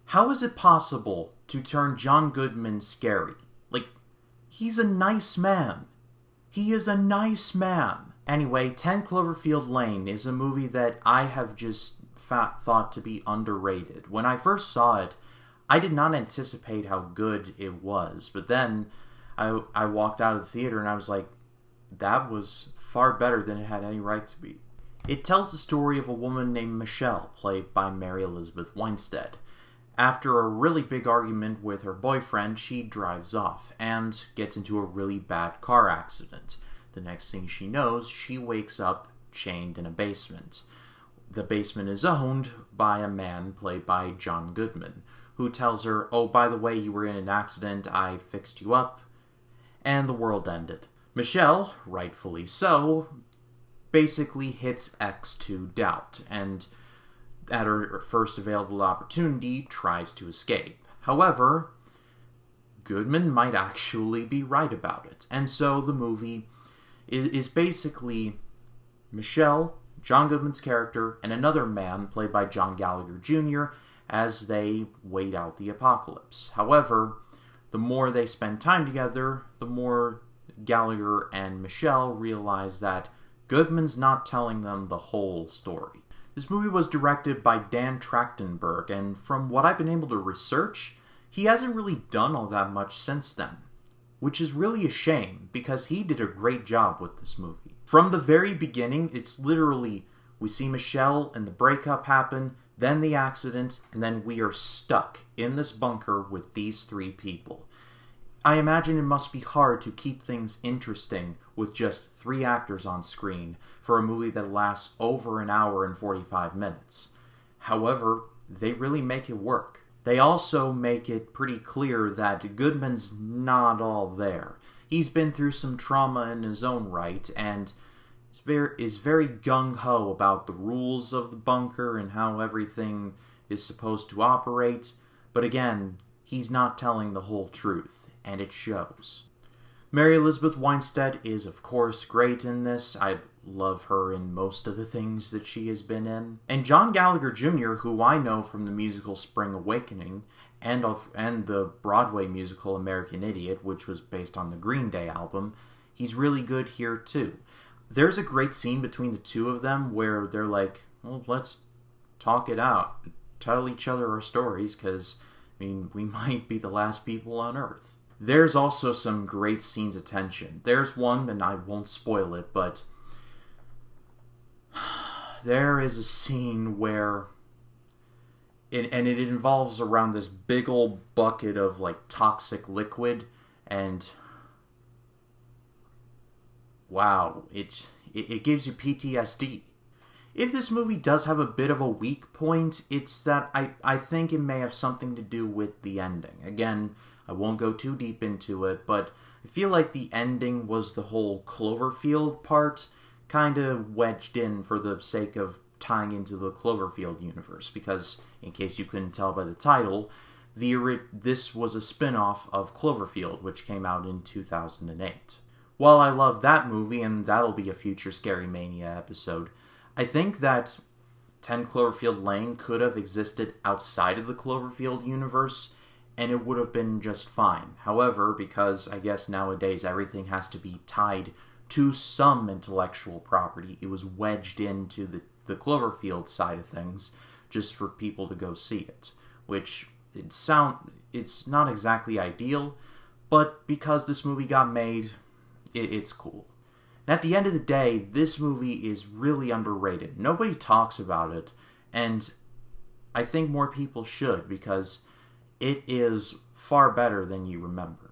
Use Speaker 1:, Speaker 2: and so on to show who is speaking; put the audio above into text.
Speaker 1: How is it possible to turn John Goodman scary? Like, he's a nice man. He is a nice man. Anyway, 10 Cloverfield Lane is a movie that I have just thought to be underrated. When I first saw it, I did not anticipate how good it was. But then I walked out of the theater and I was like, that was far better than it had any right to be. It tells the story of a woman named Michelle, played by Mary Elizabeth Winstead. After a really big argument with her boyfriend, she drives off and gets into a really bad car accident. The next thing she knows, she wakes up chained in a basement. The basement is owned by a man played by John Goodman, who tells her, oh, by the way, you were in an accident, I fixed you up, and the world ended. Michelle, rightfully so, basically hits X to doubt, and at her first available opportunity, tries to escape. However, Goodman might actually be right about it. And so the movie is basically Michelle, John Goodman's character, and another man, played by John Gallagher Jr., as they wait out the apocalypse. However, the more they spend time together, the more Gallagher and Michelle realize that Goodman's not telling them the whole story. This movie was directed by Dan Trachtenberg, and from what I've been able to research, he hasn't really done all that much since then. Which is really a shame, because he did a great job with this movie. From the very beginning, it's literally, we see Michelle and the breakup happen, then the accident, and then we are stuck in this bunker with these three people. I imagine it must be hard to keep things interesting with just 3 actors on screen for a movie that lasts over an hour and 45 minutes. However, they really make it work. They also make it pretty clear that Goodman's not all there. He's been through some trauma in his own right, and is very gung-ho about the rules of the bunker and how everything is supposed to operate. But again, he's not telling the whole truth, and it shows. Mary Elizabeth Winstead is, of course, great in this. I love her in most of the things that she has been in. And John Gallagher Jr., who I know from the musical Spring Awakening, and the Broadway musical American Idiot, which was based on the Green Day album, he's really good here too. There's a great scene between the two of them where they're like, well, let's talk it out, tell each other our stories, because, I mean, we might be the last people on Earth. There's also some great scenes of tension. There's one, and I won't spoil it, but there is a scene where, it involves around this big old bucket of, like, toxic liquid, and wow, it gives you PTSD. If this movie does have a bit of a weak point, it's that I think it may have something to do with the ending. Again, I won't go too deep into it, but I feel like the ending was the whole Cloverfield part kind of wedged in for the sake of tying into the Cloverfield universe, because, in case you couldn't tell by the title, this was a spin-off of Cloverfield, which came out in 2008. While I love that movie, and that'll be a future Scarymania episode, I think that 10 Cloverfield Lane could have existed outside of the Cloverfield universe, and it would have been just fine. However, because I guess nowadays everything has to be tied to some intellectual property, it was wedged into the Cloverfield side of things just for people to go see it. Which, it's not exactly ideal, but because this movie got made, it's cool. And at the end of the day, this movie is really underrated. Nobody talks about it, and I think more people should, because it is far better than you remember.